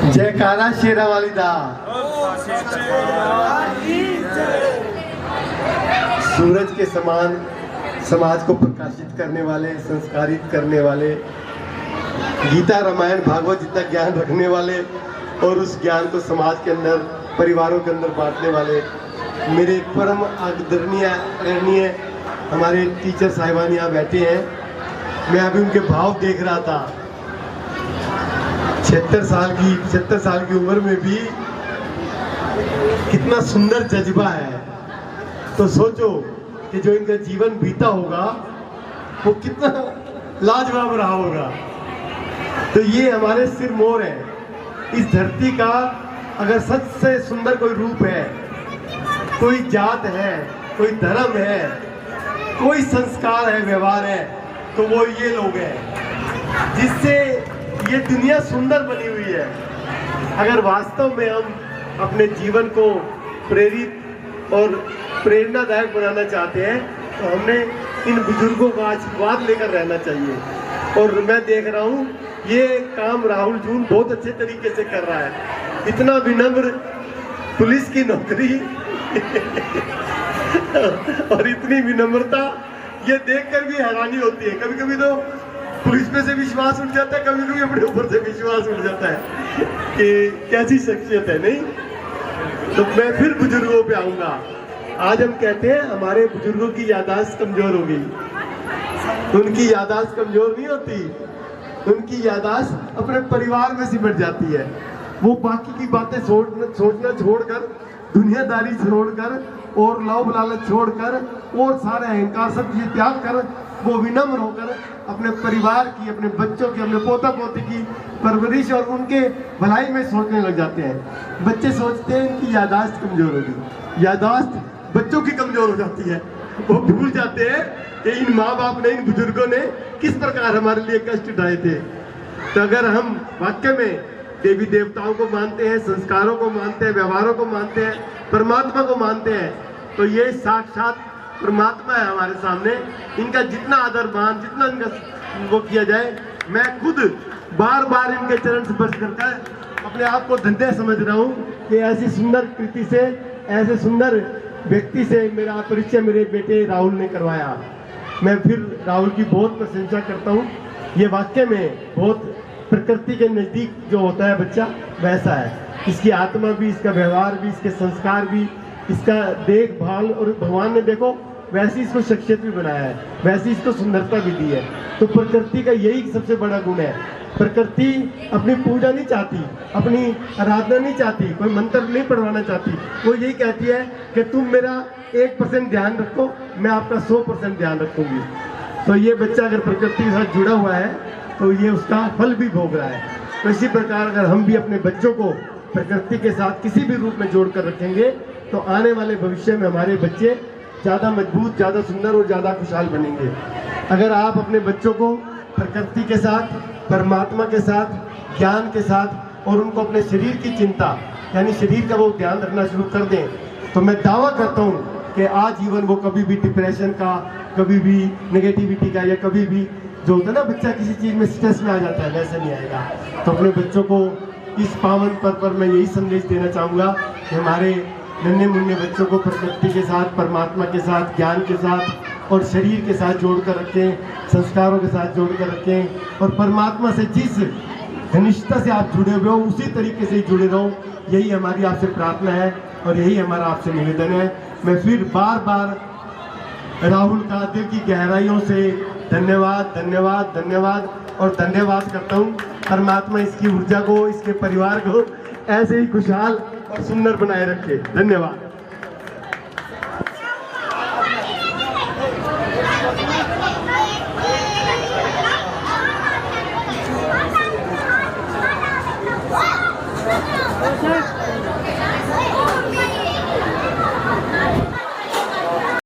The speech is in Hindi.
जयकारा शेरा वाली दा। सूरज के समान समाज को प्रकाशित करने वाले, संस्कारित करने वाले, गीता रामायण भागवत जितना ज्ञान रखने वाले और उस ज्ञान को समाज के अंदर, परिवारों के अंदर बांटने वाले मेरे परम आदरणीय हमारे टीचर साहिबान यहाँ बैठे हैं। मैं अभी उनके भाव देख रहा था। 76 साल की उम्र में भी कितना सुंदर जज्बा है। तो सोचो कि जो इनका जीवन बीता होगा वो कितना लाजवाब रहा होगा। तो ये हमारे सिर मोर है। इस धरती का अगर सच से सुंदर कोई रूप है, कोई जात है, कोई धर्म है, कोई संस्कार है, व्यवहार है, तो वो ये लोग हैं जिससे ये दुनिया सुंदर बनी हुई है। अगर वास्तव में हम अपने जीवन को प्रेरित और प्रेरणादायक बनाना चाहते हैं तो हमने इन बुजुर्गों का आशीर्वाद लेकर रहना चाहिए। और मैं देख रहा हूँ ये काम राहुल जून बहुत अच्छे तरीके से कर रहा है। इतना विनम्र, पुलिस की नौकरी और इतनी विनम्रता, ये देखकर भी हैरानी होती है। कभी कभी तो पुलिस पे से विश्वास उठ जाता है, कभी कभी अपने ऊपर से विश्वास उठ जाता है कि कैसी शख्सियत है। नहीं तो मैं फिर बुजुर्गों पे आऊंगा। आज हम कहते हैं हमारे बुजुर्गों की याददाश्त कमजोर हो गई। उनकी याददाश्त कमजोर नहीं होती, उनकी याददाश्त अपने परिवार में सिमट जाती है। वो बाकी की बातें सोचना छोड़कर, दुनियादारी छोड़कर और लोभ लालच छोड़कर और सारे अहंकार सब चीजें त्याग कर वो विनम्र होकर अपने परिवार की, अपने बच्चों की, अपने पोता पोती की परवरिश और उनके भलाई में सोचने लग जाते हैं। बच्चे सोचते हैं इनकी याददाश्त कमजोर होगी। याददाश्त बच्चों की कमजोर हो जाती है। वो भूल जाते हैं कि इन माँ बाप ने, इन बुजुर्गों ने किस प्रकार हमारे लिए कष्ट उठाए थे। तो अगर हम वाकई में देवी देवताओं को मानते हैं, संस्कारों को मानते हैं, व्यवहारों को मानते हैं, परमात्मा को मानते हैं, तो ये साक्षात परमात्मा है हमारे सामने। इनका जितना आदर मान, जितना इनका वो किया जाए, मैं खुद बार बार इनके चरण स्पर्श करके अपने आप को धन्य समझ रहा हूँ कि ऐसी सुंदर कृति से, ऐसे सुंदर व्यक्ति से मेरा परिचय मेरे बेटे राहुल ने करवाया। मैं फिर राहुल की बहुत प्रशंसा करता हूँ। ये वाकई में बहुत प्रकृति के नज़दीक जो होता है बच्चा, वैसा है। इसकी आत्मा भी, इसका व्यवहार भी, इसके संस्कार भी, इसका देखभाल, और भगवान ने देखो वैसी इसको शख्सियत भी बनाया है, वैसी इसको सुंदरता भी दी है। तो प्रकृति का यही सबसे बड़ा गुण है। प्रकृति अपनी पूजा नहीं चाहती, अपनी आराधना नहीं चाहती, कोई मंत्र नहीं पढ़वाना चाहती। वो यही कहती है कि तुम मेरा 1% ध्यान रखो, मैं आपका 100% ध्यान रखूंगी। तो ये बच्चा अगर प्रकृति के साथ जुड़ा हुआ है तो ये उसका फल भी भोग रहा है। तो इसी प्रकार अगर हम भी अपने बच्चों को प्रकृति के साथ किसी भी रूप में जोड़कर रखेंगे तो आने वाले भविष्य में हमारे बच्चे ज़्यादा मजबूत, ज़्यादा सुंदर और ज़्यादा खुशहाल बनेंगे। अगर आप अपने बच्चों को प्रकृति के साथ, परमात्मा के साथ, ज्ञान के साथ और उनको अपने शरीर की चिंता, यानी शरीर का वो ध्यान रखना शुरू कर दें, तो मैं दावा करता हूँ कि आजीवन वो कभी भी डिप्रेशन का, कभी भी नेगेटिविटी का, या कभी भी जो होता है ना बच्चा किसी चीज़ में स्ट्रेस में आ जाता है, वैसे नहीं आएगा। तो अपने बच्चों को इस पावन पर्व पर मैं यही संदेश देना चाहूँगा कि हमारे नन्हे मुन्ने बच्चों को प्रकृति के साथ, परमात्मा के साथ, ज्ञान के साथ और शरीर के साथ जोड़ कर रखें, संस्कारों के साथ जोड़ कर रखें, और परमात्मा से जिस घनिष्ठता से आप जुड़े हुए हो उसी तरीके से जुड़े रहो। यही हमारी आपसे प्रार्थना है और यही हमारा आपसे निवेदन है। मैं फिर बार बार राहुल का दिल की गहराइयों से धन्यवाद धन्यवाद धन्यवाद और धन्यवाद करता हूँ। परमात्मा इसकी ऊर्जा को, इसके परिवार को ऐसे ही खुशहाल और सुंदर बनाए रखे। धन्यवाद।